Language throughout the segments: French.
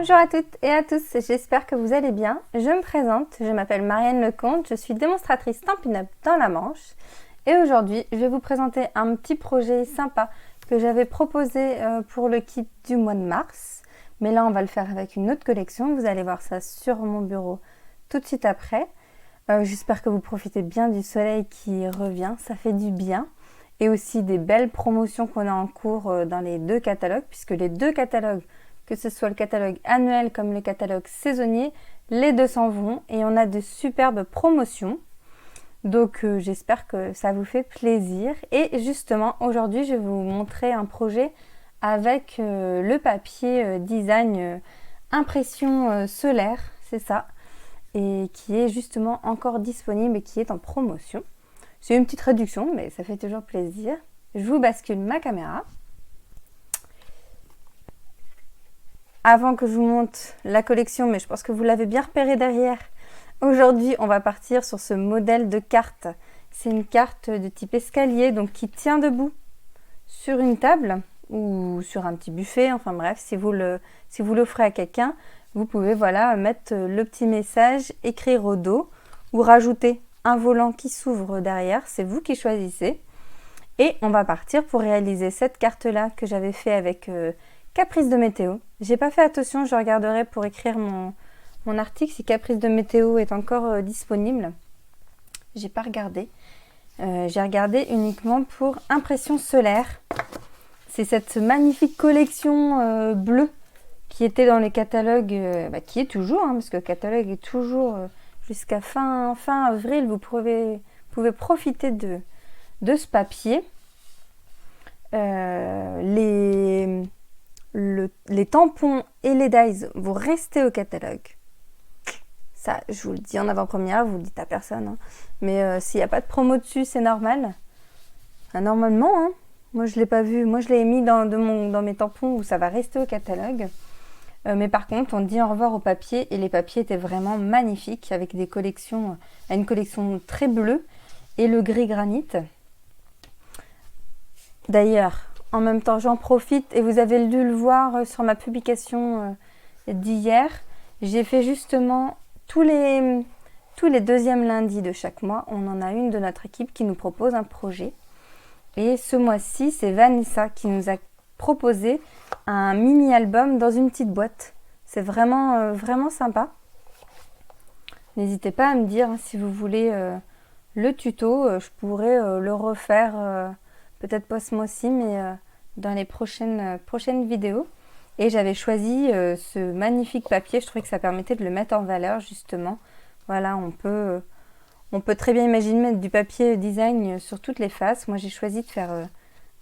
Bonjour à toutes et à tous, j'espère que vous allez bien. Je me présente, je m'appelle Marianne Lecomte, je suis démonstratrice Stampin' Up dans la Manche. Et aujourd'hui, je vais vous présenter un petit projet sympa que j'avais proposé pour le kit du mois de mars. Mais là, on va le faire avec une autre collection, vous allez voir ça sur mon bureau tout de suite après. J'espère que vous profitez bien du soleil qui revient, ça fait du bien. Et aussi des belles promotions qu'on a en cours dans les deux catalogues, puisque les deux catalogues, que ce soit le catalogue annuel comme le catalogue saisonnier, les deux s'en vont et on a de superbes promotions. Donc j'espère que ça vous fait plaisir. Et justement, aujourd'hui, je vais vous montrer un projet avec le papier design impression solaire, c'est ça, et qui est justement encore disponible et qui est en promotion. C'est une petite réduction, mais ça fait toujours plaisir. Je vous bascule ma caméra. Avant que je vous montre la collection, mais je pense que vous l'avez bien repéré derrière, aujourd'hui, on va partir sur ce modèle de carte. C'est une carte de type escalier, donc qui tient debout sur une table ou sur un petit buffet. Enfin bref, si vous l'offrez à quelqu'un, vous pouvez voilà, mettre le petit message, écrire au dos ou rajouter un volant qui s'ouvre derrière, c'est vous qui choisissez. Et on va partir pour réaliser cette carte-là que j'avais fait avec Caprice de Météo. J'ai pas fait attention, je regarderai pour écrire mon article si Caprice de Météo est encore disponible. J'ai pas regardé. J'ai regardé uniquement pour Impression Solaire. C'est cette magnifique collection bleue qui était dans les catalogues, qui est toujours, parce que le catalogue est toujours... jusqu'à fin avril, vous pouvez profiter de ce papier. Les tampons et les dies vont rester au catalogue. Ça, je vous le dis en avant-première, vous le dites à personne. Mais s'il n'y a pas de promo dessus, c'est normal. Normalement, moi je ne l'ai pas vu. Moi je l'ai mis dans mes tampons où ça va rester au catalogue. Mais par contre, on dit au revoir au papier et les papiers étaient vraiment magnifiques avec une collection très bleue et le gris granit. D'ailleurs, en même temps, j'en profite et vous avez dû le voir sur ma publication d'hier. J'ai fait justement tous les deuxièmes lundis de chaque mois, on en a une de notre équipe qui nous propose un projet. Et ce mois-ci, c'est Vanessa qui nous a proposé un mini-album dans une petite boîte. C'est vraiment, vraiment sympa. N'hésitez pas à me dire si vous voulez le tuto. Je pourrais le refaire, peut-être pas ce mois-ci, mais dans les prochaines vidéos. Et j'avais choisi ce magnifique papier. Je trouvais que ça permettait de le mettre en valeur, justement. Voilà, on peut très bien imaginer mettre du papier design sur toutes les faces. Moi, j'ai choisi de faire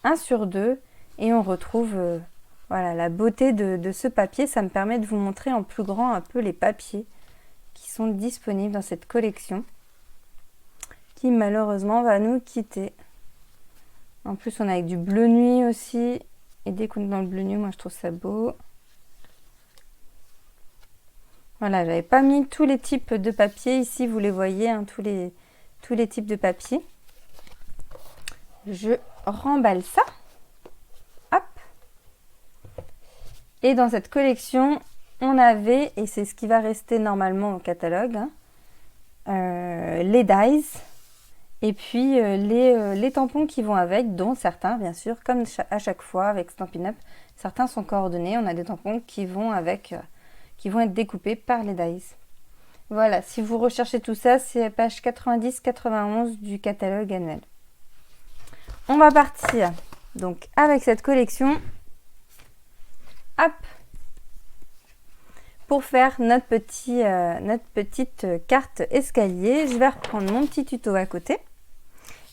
1 sur 2. Et on retrouve voilà, la beauté de ce papier. Ça me permet de vous montrer en plus grand un peu les papiers qui sont disponibles dans cette collection qui malheureusement va nous quitter. En plus, on a avec du bleu nuit aussi. Et dès qu'on est dans le bleu nuit, moi je trouve ça beau. Voilà, j'avais pas mis tous les types de papier. Ici, vous les voyez, tous les types de papier. Je remballe ça. Et dans cette collection, on avait, et c'est ce qui va rester normalement au catalogue, les dies et puis les tampons qui vont avec, dont certains, bien sûr, comme à chaque fois avec Stampin' Up, certains sont coordonnés. On a des tampons qui vont être découpés par les dies. Voilà, si vous recherchez tout ça, c'est page 90-91 du catalogue annuel. On va partir donc avec cette collection. Hop, pour faire notre petite carte escalier, je vais reprendre mon petit tuto à côté.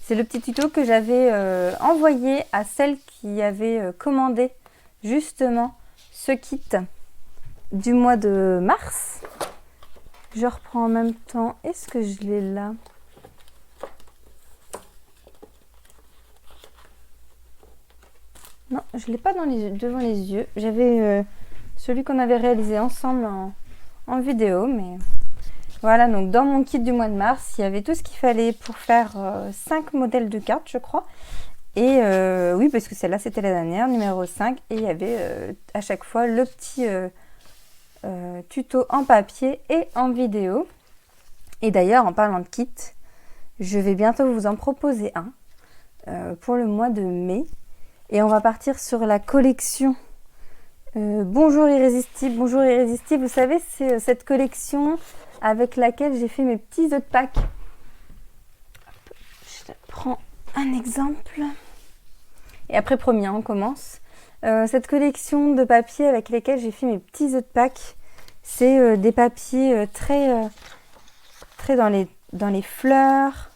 C'est le petit tuto que j'avais envoyé à celle qui avait commandé justement ce kit du mois de mars. Je reprends en même temps. Est-ce que je l'ai là ? Non, je ne l'ai pas devant les yeux. J'avais celui qu'on avait réalisé ensemble en vidéo. Mais voilà, donc dans mon kit du mois de mars, il y avait tout ce qu'il fallait pour faire 5 modèles de cartes, je crois. Et oui, parce que celle-là, c'était la dernière, numéro 5. Et il y avait à chaque fois le petit tutos en papier et en vidéo. Et d'ailleurs, en parlant de kit, je vais bientôt vous en proposer un pour le mois de mai. Et on va partir sur la collection Bonjour Irrésistible. Bonjour Irrésistible, vous savez, c'est cette collection avec laquelle j'ai fait mes petits œufs de Pâques. Je prends un exemple. Et après, promis, on commence. Cette collection de papiers avec lesquels j'ai fait mes petits œufs de Pâques, c'est des papiers très dans les fleurs,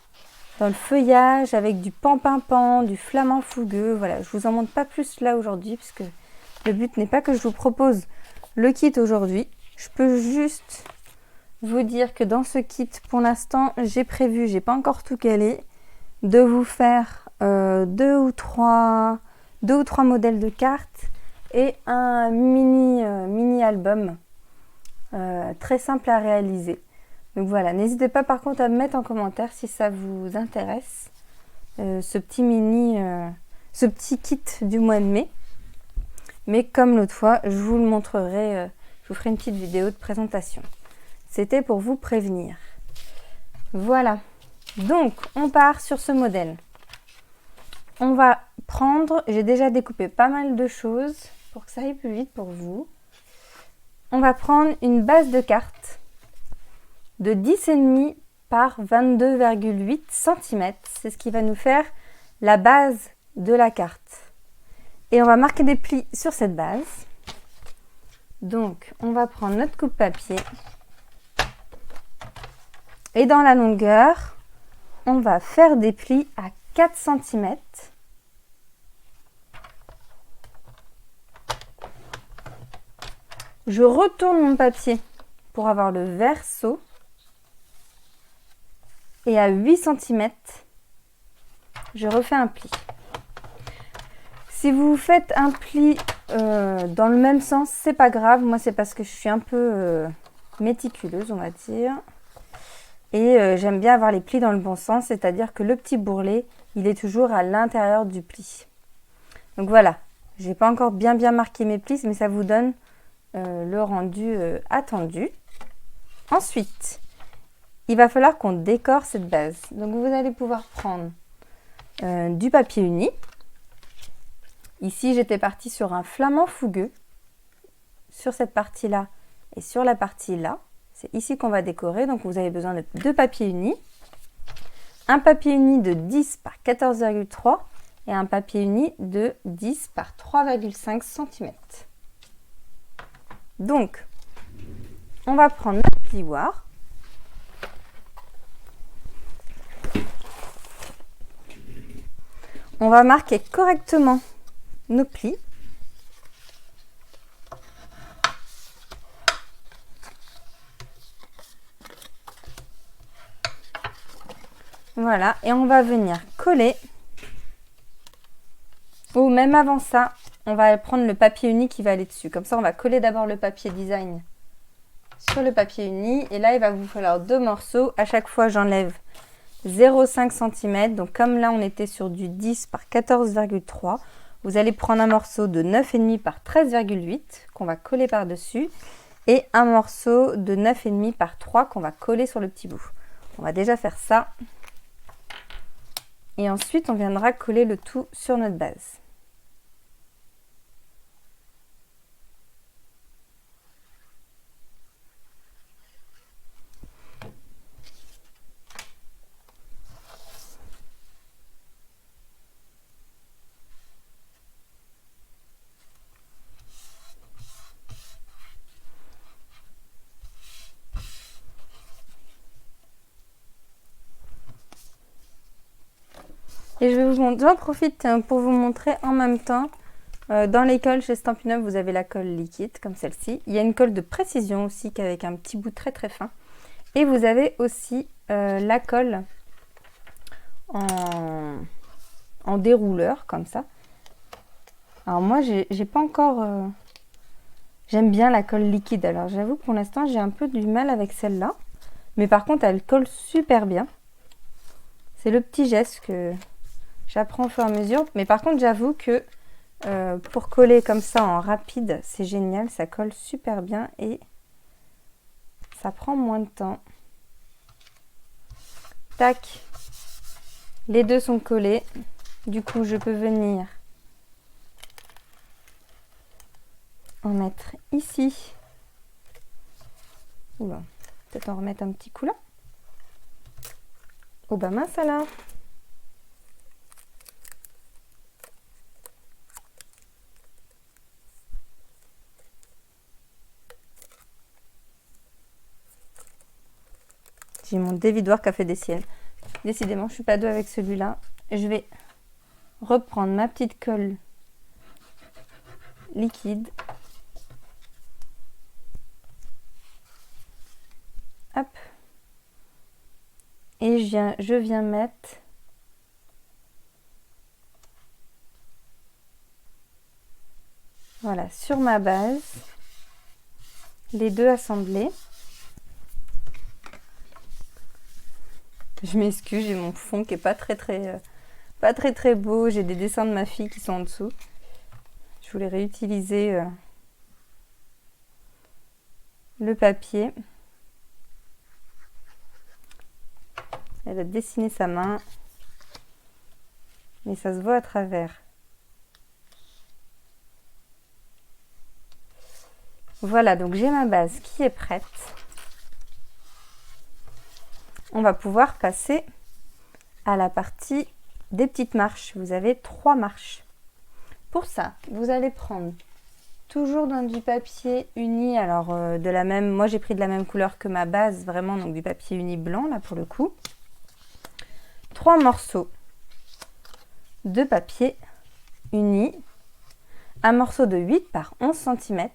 dans le feuillage, avec du pampinpan, du flamant fougueux. Voilà, je vous en montre pas plus là aujourd'hui, parce que le but n'est pas que je vous propose le kit aujourd'hui. Je peux juste vous dire que dans ce kit, pour l'instant, j'ai prévu, j'ai pas encore tout calé, de vous faire deux ou trois modèles de cartes et un mini album très simple à réaliser. Donc voilà, n'hésitez pas par contre à me mettre en commentaire si ça vous intéresse, ce petit kit du mois de mai. Mais comme l'autre fois, je vous le montrerai, je vous ferai une petite vidéo de présentation. C'était pour vous prévenir. Voilà, donc on part sur ce modèle. On va prendre, j'ai déjà découpé pas mal de choses pour que ça aille plus vite pour vous. On va prendre une base de cartes de 10,5 par 22,8 cm. C'est ce qui va nous faire la base de la carte. Et on va marquer des plis sur cette base. Donc, on va prendre notre coupe papier. Et dans la longueur, on va faire des plis à 4 cm. Je retourne mon papier pour avoir le verso. Et à 8 cm, je refais un pli. Si vous faites un pli dans le même sens, c'est pas grave. Moi, c'est parce que je suis un peu méticuleuse, on va dire. Et j'aime bien avoir les plis dans le bon sens, c'est-à-dire que le petit bourrelet, il est toujours à l'intérieur du pli. Donc voilà, j'ai pas encore bien marqué mes plis, mais ça vous donne le rendu attendu. Ensuite, il va falloir qu'on décore cette base. Donc vous allez pouvoir prendre du papier uni. Ici, j'étais partie sur un flamant fougueux, sur cette partie-là et sur la partie là. C'est ici qu'on va décorer, donc vous avez besoin de deux papiers unis. Un papier uni de 10 par 14,3 et un papier uni de 10 par 3,5 cm. Donc, on va prendre notre plioir. On va marquer correctement nos plis. Voilà, et on va venir coller. Ou même avant ça, on va prendre le papier uni qui va aller dessus. Comme ça, on va coller d'abord le papier design sur le papier uni. Et là, il va vous falloir deux morceaux. À chaque fois, j'enlève 0,5 cm. Donc, comme là, on était sur du 10 par 14,3, vous allez prendre un morceau de 9,5 par 13,8 qu'on va coller par-dessus. Et un morceau de 9,5 par 3 qu'on va coller sur le petit bout. On va déjà faire ça. Et ensuite, on viendra coller le tout sur notre base. Et je vais vous montrer, j'en profite pour vous montrer en même temps. Dans les colles chez Stampin' Up, vous avez la colle liquide comme celle-ci. Il y a une colle de précision aussi avec un petit bout très fin. Et vous avez aussi la colle en dérouleur comme ça. Alors moi, j'ai pas encore... J'aime bien la colle liquide. Alors j'avoue que pour l'instant, j'ai un peu du mal avec celle-là. Mais par contre, elle colle super bien. C'est le petit geste que j'apprends au fur et à mesure. Mais par contre, j'avoue que pour coller comme ça en rapide, c'est génial. Ça colle super bien et ça prend moins de temps. Tac, les deux sont collés. Du coup, je peux venir en mettre ici. Oula, peut-être en remettre un petit coup là. Oh bah mince alors. J'ai mon dévidoir qui a fait des siennes. Décidément, je suis pas douée avec celui-là. Je vais reprendre ma petite colle liquide. Hop. Et je viens mettre voilà sur ma base les deux assemblés. Je m'excuse, j'ai mon fond qui est pas très beau. J'ai des dessins de ma fille qui sont en dessous. Je voulais réutiliser le papier. Elle a dessiné sa main, mais ça se voit à travers. Voilà, donc j'ai ma base qui est prête. On va pouvoir passer à la partie des petites marches. Vous avez 3 marches. Pour ça, vous allez prendre toujours dans du papier uni. Alors, moi j'ai pris de la même couleur que ma base, vraiment, donc du papier uni blanc, là pour le coup. 3 morceaux de papier uni. Un morceau de 8 par 11 cm,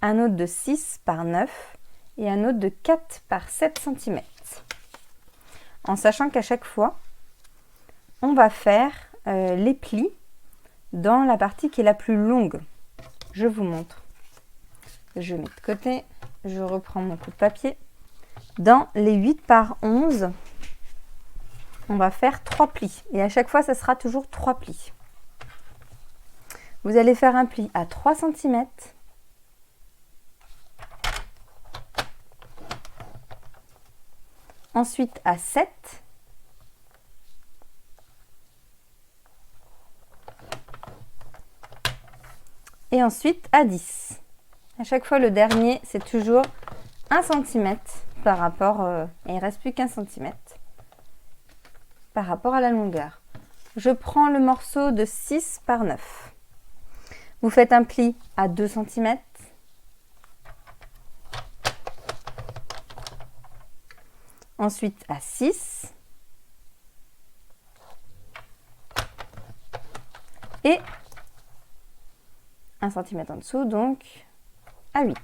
un autre de 6 par 9 et un autre de 4 par 7 cm. En sachant qu'à chaque fois, on va faire les plis dans la partie qui est la plus longue. Je vous montre. Je mets de côté, je reprends mon coup de papier. Dans les 8 par 11, on va faire 3 plis. Et à chaque fois, ça sera toujours 3 plis. Vous allez faire un pli à 3 cm. Ensuite à 7. Et ensuite à 10. À chaque fois, le dernier, c'est toujours 1 cm par rapport... et il ne reste plus qu'1 cm par rapport à la longueur. Je prends le morceau de 6 par 9. Vous faites un pli à 2 cm. Ensuite à 6. Et 1 cm en dessous, donc à 8.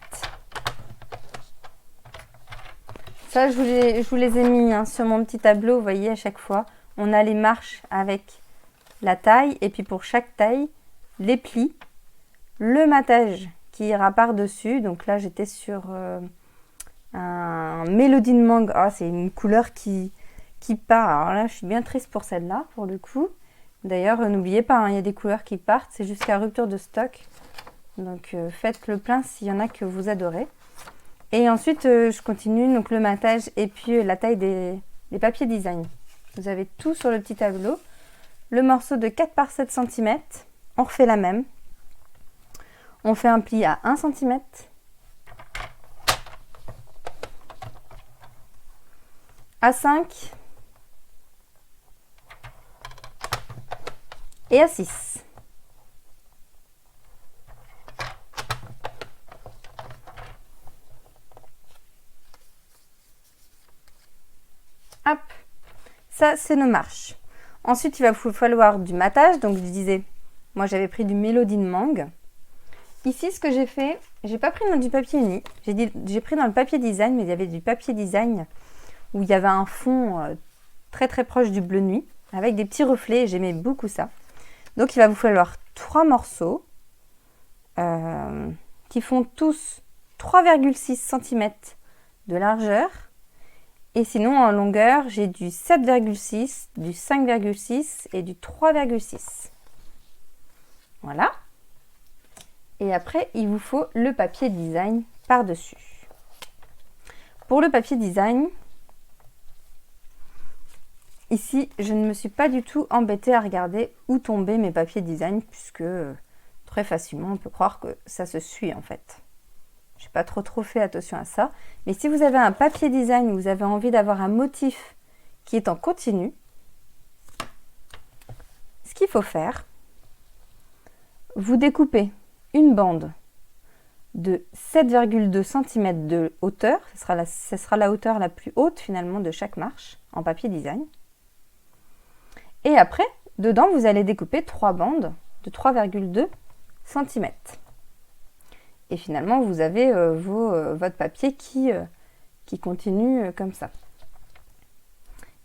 Ça, je vous les ai mis sur mon petit tableau. Vous voyez, à chaque fois, on a les marches avec la taille. Et puis pour chaque taille, les plis, le matage qui ira par-dessus. Donc là, j'étais sur un Mélodine Mangue. Oh, c'est une couleur qui part. Alors là, je suis bien triste pour celle-là, pour le coup. D'ailleurs, n'oubliez pas, il y a des couleurs qui partent. C'est jusqu'à rupture de stock. Donc, faites le plein s'il y en a que vous adorez. Et ensuite, je continue donc le matage et puis la taille des papiers design. Vous avez tout sur le petit tableau. Le morceau de 4 par 7 cm, on refait la même. On fait un pli à 1 cm. À 5. Et à 6. Hop, ça c'est nos marches. Ensuite, il va vous falloir du matage. Donc, je disais, moi j'avais pris du Mélodine Mangue. Ici, ce que j'ai fait, j'ai pas pris dans du papier uni. J'ai pris dans le papier design, mais il y avait du papier design où il y avait un fond très très proche du bleu nuit avec des petits reflets. J'aimais beaucoup ça. Donc, il va vous falloir 3 morceaux qui font tous 3,6 cm de largeur. Et sinon, en longueur, j'ai du 7,6, du 5,6 et du 3,6. Voilà. Et après, il vous faut le papier design par-dessus. pour le papier design, ici, je ne me suis pas du tout embêtée à regarder où tombaient mes papiers design, puisque très facilement, on peut croire que ça se suit en fait. Je n'ai pas trop fait attention à ça. Mais si vous avez un papier design, vous avez envie d'avoir un motif qui est en continu, ce qu'il faut faire, vous découpez une bande de 7,2 cm de hauteur. Ce sera la hauteur la plus haute finalement de chaque marche en papier design. Et après, dedans, vous allez découper 3 bandes de 3,2 cm. Et finalement, vous avez votre papier qui continue comme ça.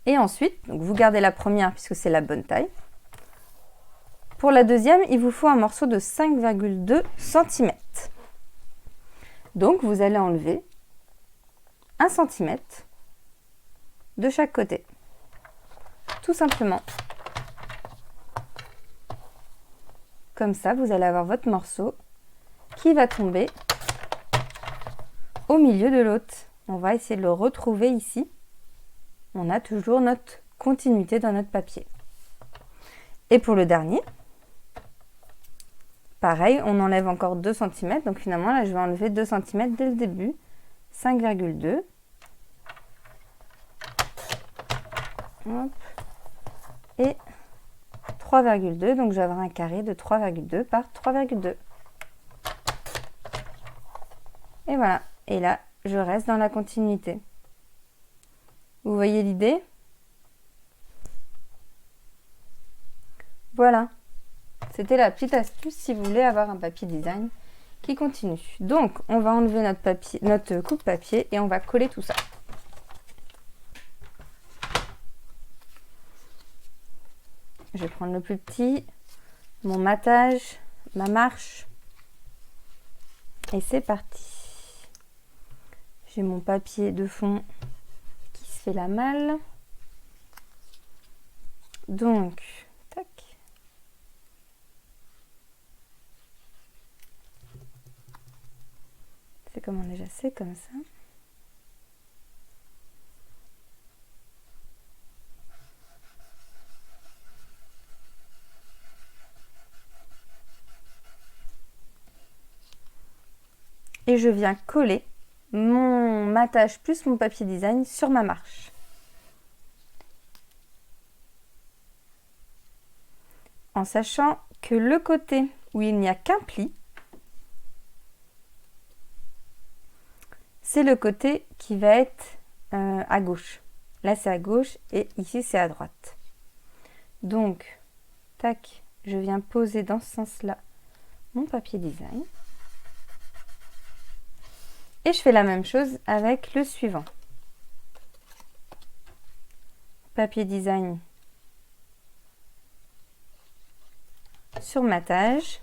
Et ensuite, donc vous gardez la première puisque c'est la bonne taille. Pour la deuxième, il vous faut un morceau de 5,2 cm. Donc, vous allez enlever 1 cm de chaque côté. Tout simplement. Comme ça, vous allez avoir votre morceau qui va tomber au milieu de l'autre. On va essayer de le retrouver ici. On a toujours notre continuité dans notre papier. Et pour le dernier, pareil, on enlève encore 2 cm. Donc finalement, là, je vais enlever 2 cm dès le début. 5,2. Et 3,2. Donc je vais avoir un carré de 3,2 par 3,2. Et voilà. Et là, je reste dans la continuité. Vous voyez l'idée? Voilà. C'était la petite astuce si vous voulez avoir un papier design qui continue. Donc, on va enlever notre coupe-papier et on va coller tout ça. Je vais prendre le plus petit, mon matage, ma marche. Et c'est parti. J'ai mon papier de fond qui se fait la malle. Donc, tac. C'est comment déjà? C'est comme ça. Et je viens coller mon matage plus mon papier design sur ma marche. En sachant que le côté où il n'y a qu'un pli, c'est le côté qui va être à gauche. Là, c'est à gauche et ici, c'est à droite. Donc, tac, je viens poser dans ce sens-là mon papier design. Et je fais la même chose avec le suivant. Papier design sur matage.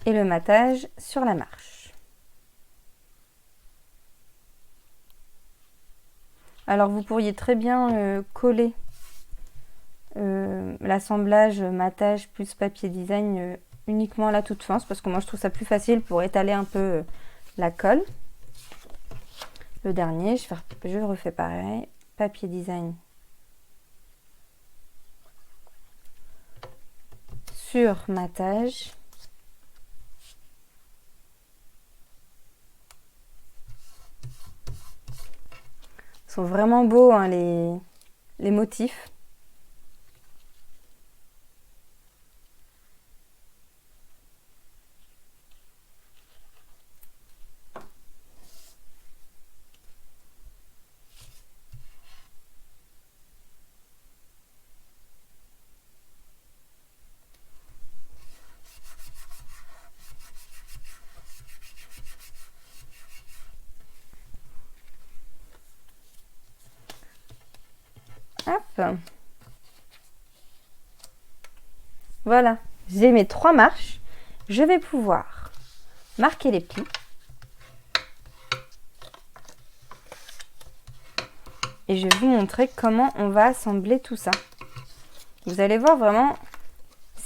Et le matage sur la marche. Alors vous pourriez très bien coller l'assemblage matage plus papier design uniquement à la toute fin, parce que moi je trouve ça plus facile pour étaler un peu la colle. Le dernier, je refais pareil, papier design sur matage. Ils sont vraiment beaux hein, les motifs. Hop. Voilà, j'ai mes 3 marches. Je vais pouvoir marquer les plis. Et je vais vous montrer comment on va assembler tout ça. Vous allez voir vraiment,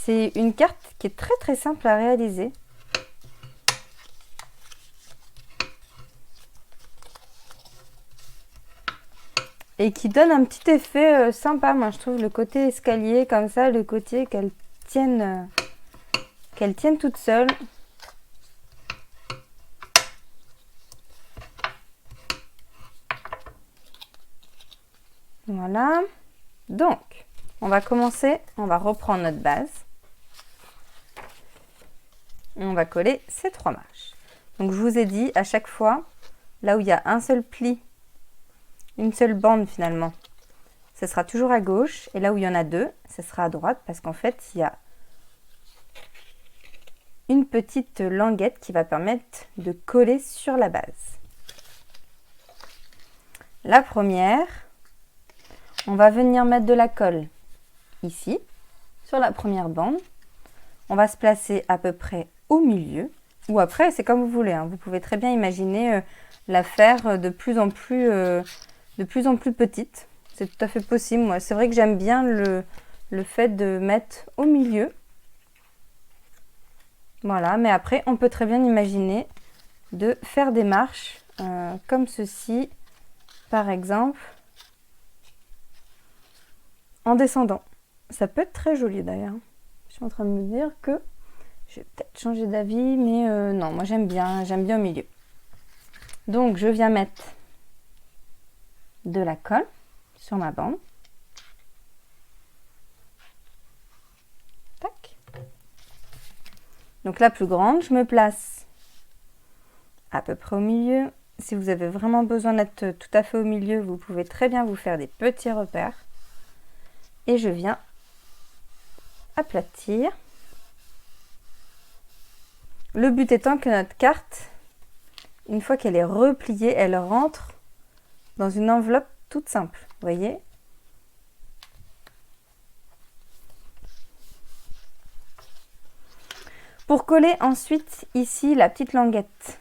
C'est une carte qui est très très simple à réaliser. Et qui donne un petit effet sympa, moi je trouve, le côté escalier comme ça, le côté qu'elle tienne toute seule. Voilà. Donc, on va commencer, on va reprendre notre base. Et on va coller ces 3 marches. Donc je vous ai dit, à chaque fois, là où il y a un seul pli, une seule bande finalement, ce sera toujours à gauche. Et là où il y en a 2, ce sera à droite, parce qu'en fait, il y a une petite languette qui va permettre de coller sur la base. La première, on va venir mettre de la colle ici, sur la première bande. On va se placer à peu près au milieu, ou après, c'est comme vous voulez, hein. Vous pouvez très bien imaginer la faire de plus en plus petite. C'est tout à fait possible. Moi, c'est vrai que j'aime bien le fait de mettre au milieu. Voilà, mais après, on peut très bien imaginer de faire des marches comme ceci, par exemple, en descendant. Ça peut être très joli d'ailleurs. Je suis en train de me dire que je vais peut-être changer d'avis, mais non, moi j'aime bien au milieu. Donc, je viens mettre de la colle sur ma bande. Tac. Donc la plus grande, je me place à peu près au milieu. Si vous avez vraiment besoin d'être tout à fait au milieu, vous pouvez très bien vous faire des petits repères. Et je viens aplatir. Le but étant que notre carte, une fois qu'elle est repliée, elle rentre dans une enveloppe toute simple. Vous voyez ? Pour coller ensuite ici la petite languette.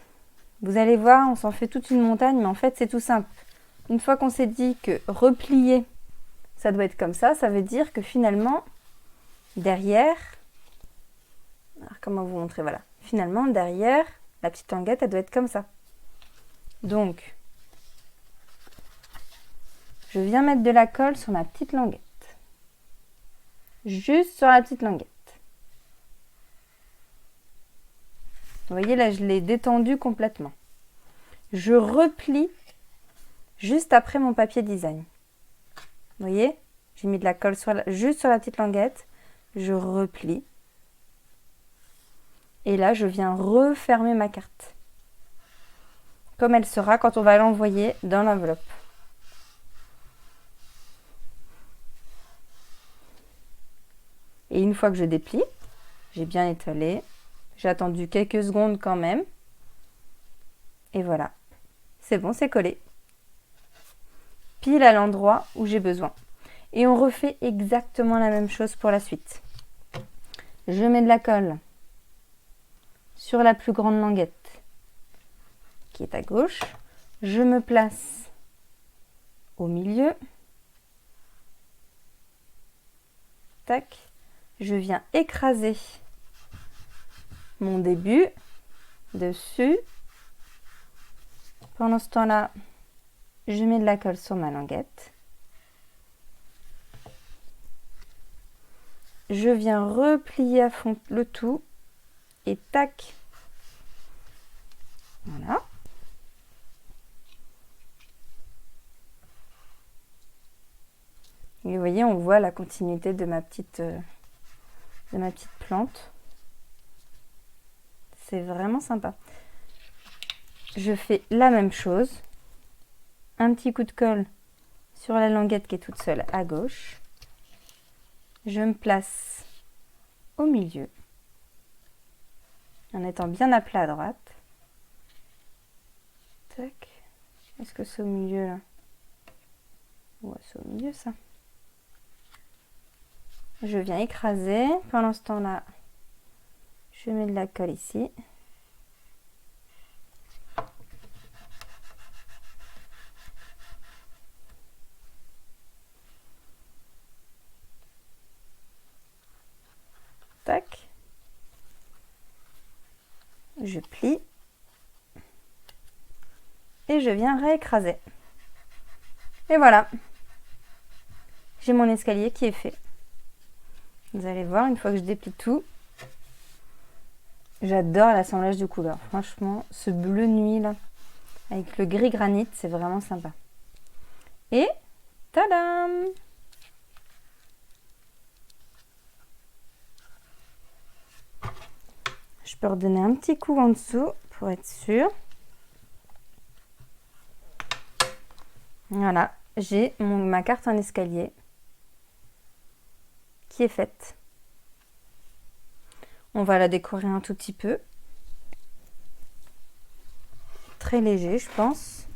Vous allez voir, on s'en fait toute une montagne, mais en fait c'est tout simple. Une fois qu'on s'est dit que replier, ça doit être comme ça veut dire que finalement, derrière, alors comment vous montrer, voilà. Finalement, derrière, la petite languette, elle doit être comme ça. Donc, je viens mettre de la colle sur ma petite languette. Juste sur la petite languette. Vous voyez, là, je l'ai détendue complètement. Je replie juste après mon papier design. Vous voyez, j'ai mis de la colle juste sur la petite languette. Je replie. Et là, je viens refermer ma carte. Comme elle sera quand on va l'envoyer dans l'enveloppe. Et une fois que je déplie, j'ai bien étalé. J'ai attendu quelques secondes quand même. Et voilà. C'est bon, c'est collé. Pile à l'endroit où j'ai besoin. Et on refait exactement la même chose pour la suite. Je mets de la colle sur la plus grande languette qui est à gauche. Je me place au milieu. Tac. Je viens écraser mon début dessus. Pendant ce temps-là, je mets de la colle sur ma languette. Je viens replier à fond le tout et tac. Voilà. Et vous voyez, on voit la continuité de ma petite plante. C'est vraiment sympa. Je fais la même chose. Un petit coup de colle sur la languette qui est toute seule à gauche. Je me place au milieu, en étant bien à plat à droite. Tac. Est-ce que c'est au milieu là? Ouais, c'est au milieu ça. Je viens écraser. Pendant ce temps-là, je mets de la colle ici. Tac. Je plie. Et je viens réécraser. Et voilà. J'ai mon escalier qui est fait. Vous allez voir, une fois que je déplie tout, j'adore l'assemblage de couleurs. Franchement, ce bleu nuit là, avec le gris granit, c'est vraiment sympa. Et, tadam! Je peux redonner un petit coup en dessous pour être sûr. Voilà, j'ai ma carte en escalier qui est faite. On va la décorer un tout petit peu. Très léger, je pense.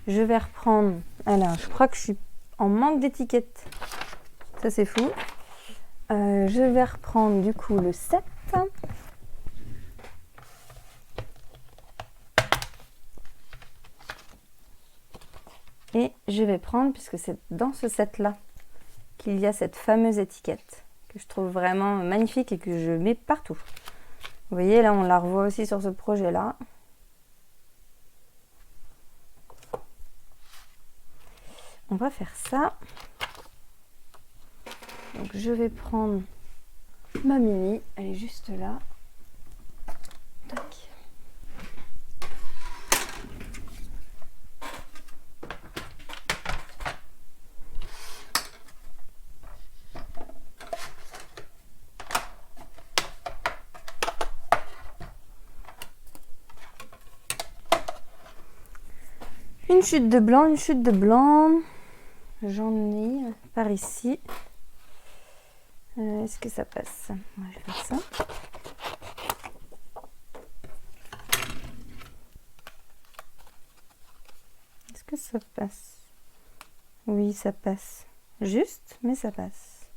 Je vais reprendre... Alors, je crois que je suis en manque d'étiquette. Ça, c'est fou. Je vais reprendre du coup le 7. Et je vais prendre, puisque c'est dans ce set-là qu'il y a cette fameuse étiquette que je trouve vraiment magnifique et que je mets partout. Vous voyez, là, on la revoit aussi sur ce projet-là. On va faire ça. Donc, je vais prendre ma mini. Elle est juste là. Tac. Une chute de blanc, une chute de blanc. J'en ai par ici. Est-ce que ça passe? Moi, je vais faire ça. Est-ce que ça passe? Oui, ça passe. Juste, mais ça passe.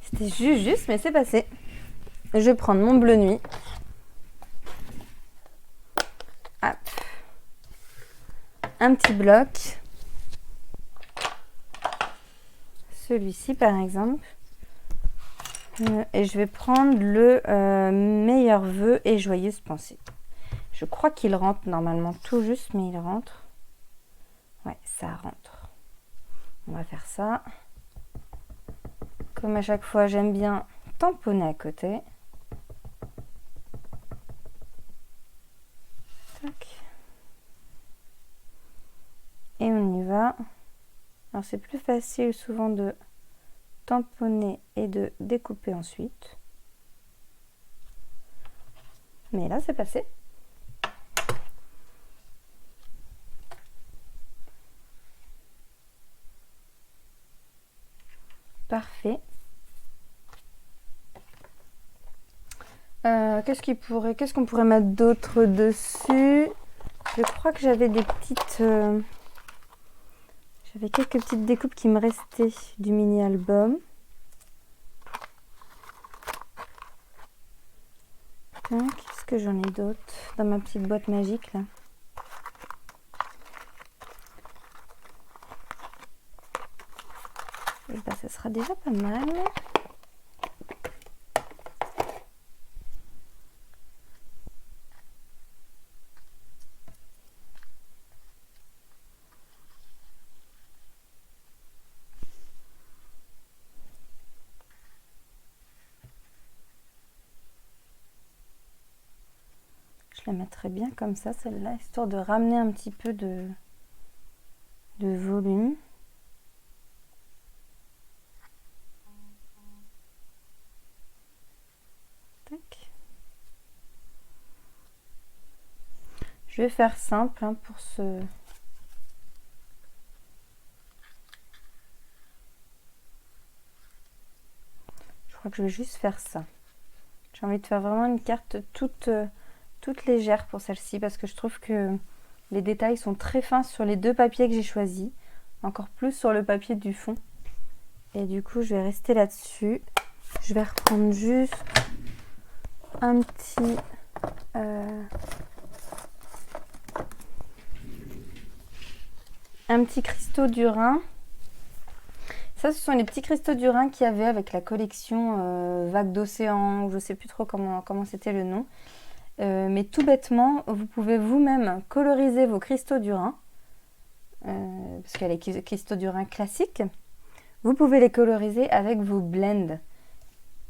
C'était juste, mais c'est passé. Je vais prendre mon bleu nuit. Hop. Un petit bloc. Celui-ci, par exemple. Et je vais prendre le meilleur vœu et joyeuse pensée. Je crois qu'il rentre normalement tout juste, mais il rentre. Ouais, ça rentre. On va faire ça. Comme à chaque fois, j'aime bien tamponner à côté. Tac. Et on y va. Alors c'est plus facile souvent de tamponner et de découper ensuite. Mais là, c'est passé. Parfait. Qu'est-ce qu'on pourrait mettre d'autre dessus? Je crois que j'avais des petites... j'avais quelques petites découpes qui me restaient du mini-album. Qu'est-ce que j'en ai d'autre dans ma petite boîte magique là? Et bah, ça sera déjà pas mal. Je la mettrai bien comme ça, celle-là, histoire de ramener un petit peu de volume. Tac. Je vais faire simple hein, pour ce... Je crois que je vais juste faire ça. J'ai envie de faire vraiment une carte toute légère pour celle-ci parce que je trouve que les détails sont très fins sur les deux papiers que j'ai choisis. Encore plus sur le papier du fond. Et du coup, je vais rester là-dessus. Je vais reprendre juste un petit... un petit cristaux d'airain. Ça, ce sont les petits cristaux d'airain qu'il y avait avec la collection Vagues d'océan, ou je sais plus trop comment c'était le nom. Mais tout bêtement, vous pouvez vous-même coloriser vos cristaux d'airain, parce qu'il y a les cristaux d'airain classiques. Vous pouvez les coloriser avec vos blends.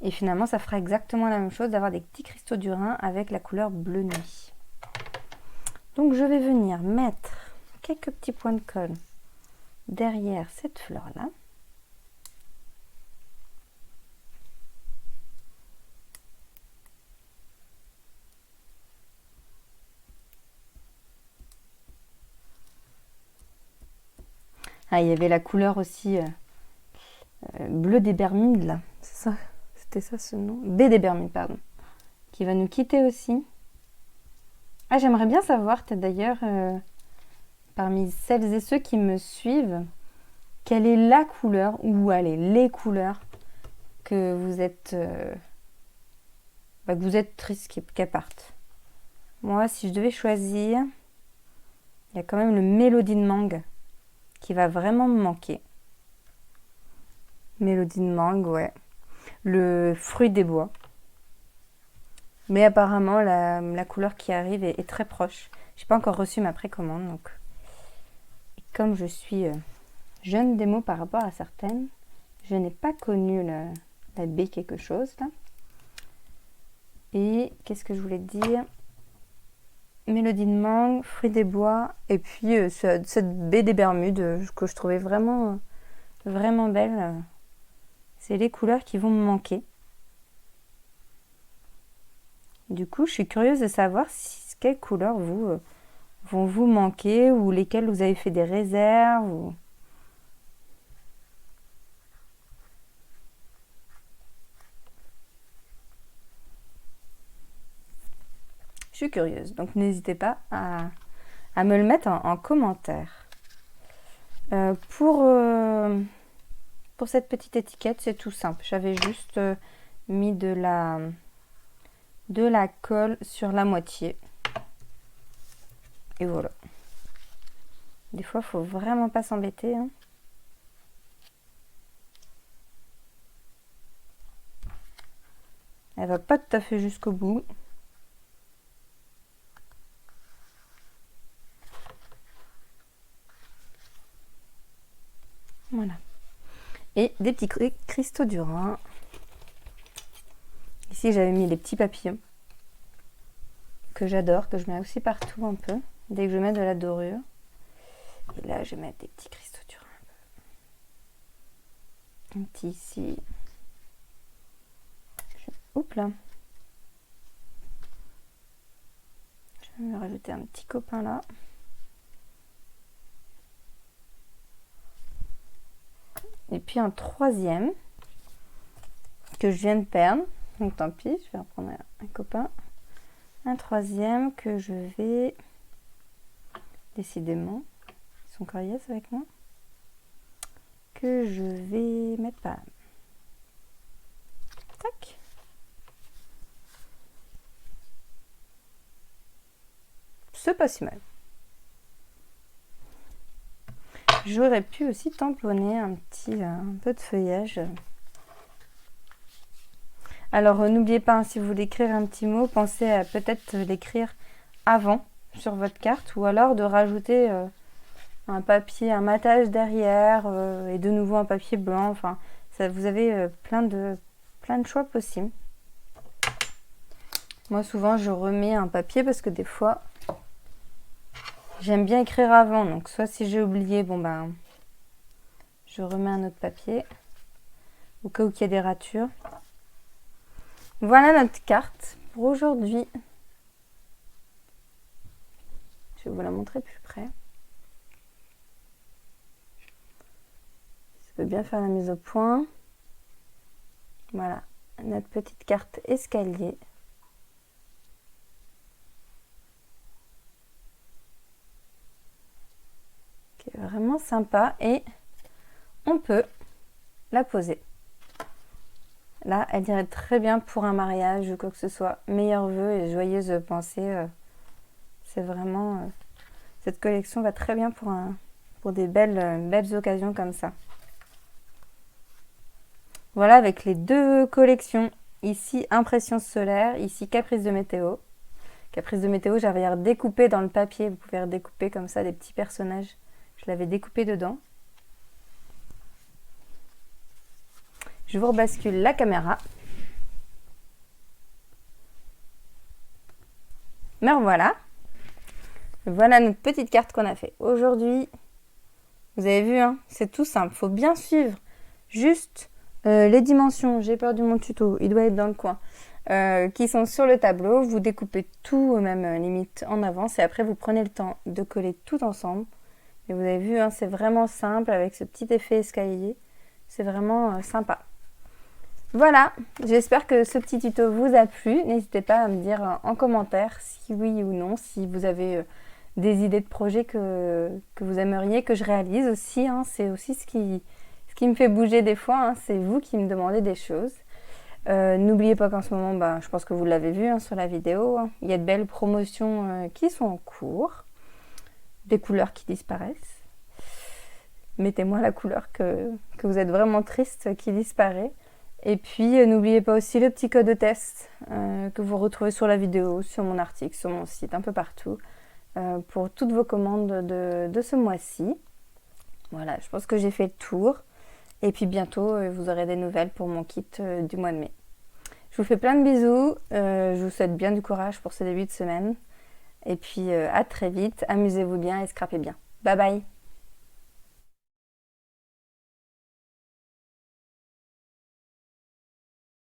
Et finalement, ça fera exactement la même chose d'avoir des petits cristaux d'airain avec la couleur bleu nuit. Donc, je vais venir mettre quelques petits points de colle derrière cette fleur-là. Ah, il y avait la couleur aussi bleu des Bermudes, là. C'est ça, c'était ça ce nom. Baie des Bermudes, pardon. Qui va nous quitter aussi. Ah, j'aimerais bien savoir, d'ailleurs, parmi celles et ceux qui me suivent, quelle est la couleur, ou allez, les couleurs que vous êtes triste qu'elles partent. Moi, si je devais choisir, il y a quand même le Mélodie de mangue qui va vraiment me manquer. Mélodie de mangue, ouais. Le fruit des bois. Mais apparemment, la couleur qui arrive est très proche. Je n'ai pas encore reçu ma précommande, donc. Et comme je suis jeune des mots par rapport à certaines, je n'ai pas connu la baie quelque chose, là. Et qu'est-ce que je voulais dire? Mélodie de mangue, fruit des bois, et puis cette baie des Bermudes que je trouvais vraiment, vraiment belle. C'est les couleurs qui vont me manquer. Du coup, je suis curieuse de savoir quelles couleurs vont vous manquer ou lesquelles vous avez fait des réserves. Je suis curieuse, donc n'hésitez pas à me le mettre en commentaire. Pour cette petite étiquette, c'est tout simple. J'avais juste mis de la colle sur la moitié. Et voilà. Des fois, il faut vraiment pas s'embêter. Hein. Elle va pas tout à fait jusqu'au bout. Voilà. Et des petits cristaux d'airain. Ici, j'avais mis des petits papillons que j'adore, que je mets aussi partout un peu, dès que je mets de la dorure. Et là, je vais mettre des petits cristaux d'airain. Un petit ici. Oups là. Je vais me rajouter un petit copain là. Et puis un troisième que je viens de perdre. Donc tant pis, je vais reprendre un copain. Un troisième que je vais... Décidément, ils sont coriaces avec moi. Que je vais mettre par là. Tac. C'est pas si mal. J'aurais pu aussi tamponner un peu de feuillage. Alors n'oubliez pas, hein, si vous voulez écrire un petit mot, pensez à peut-être l'écrire avant sur votre carte ou alors de rajouter un papier, un matage derrière et de nouveau un papier blanc. Enfin, ça, vous avez plein de choix possibles. Moi souvent je remets un papier parce que des fois j'aime bien écrire avant. Donc soit si j'ai oublié, bon ben je remets un autre papier au cas où il y a des ratures. Voilà notre carte pour aujourd'hui. Je vais vous la montrer plus près. Ça peut bien faire la mise au point. Voilà, notre petite carte escalier. Qui est vraiment sympa et on peut la poser. Là, elle irait très bien pour un mariage ou quoi que ce soit. Meilleurs vœux et joyeuses pensées. C'est vraiment... cette collection va très bien pour pour des belles occasions comme ça. Voilà avec les deux collections. Ici, Impression solaire, ici, Caprice de météo. Caprice de météo, j'avais redécoupé dans le papier. Vous pouvez redécouper comme ça des petits personnages. Je l'avais découpé dedans. Je vous rebascule la caméra. Mais voilà. Voilà notre petite carte qu'on a fait aujourd'hui. Vous avez vu, hein, c'est tout simple. Il faut bien suivre. Juste les dimensions. J'ai perdu mon tuto. Il doit être dans le coin. Qui sont sur le tableau. Vous découpez tout, même limite en avance. Et après, vous prenez le temps de coller tout ensemble. Et vous avez vu, hein, c'est vraiment simple avec ce petit effet escalier. C'est vraiment sympa. Voilà, j'espère que ce petit tuto vous a plu. N'hésitez pas à me dire en commentaire si oui ou non, si vous avez des idées de projets que vous aimeriez que je réalise aussi. Hein. C'est aussi ce qui me fait bouger des fois. Hein. C'est vous qui me demandez des choses. N'oubliez pas qu'en ce moment, je pense que vous l'avez vu hein, sur la vidéo, hein, il y a de belles promotions qui sont en cours. Des couleurs qui disparaissent. Mettez-moi la couleur que vous êtes vraiment triste qui disparaît. Et puis, n'oubliez pas aussi le petit code de test que vous retrouvez sur la vidéo, sur mon article, sur mon site, un peu partout, pour toutes vos commandes de ce mois-ci. Voilà, je pense que j'ai fait le tour. Et puis bientôt, vous aurez des nouvelles pour mon kit du mois de mai. Je vous fais plein de bisous. Je vous souhaite bien du courage pour ce début de semaine. Et puis, à très vite. Amusez-vous bien et scrapez bien. Bye bye!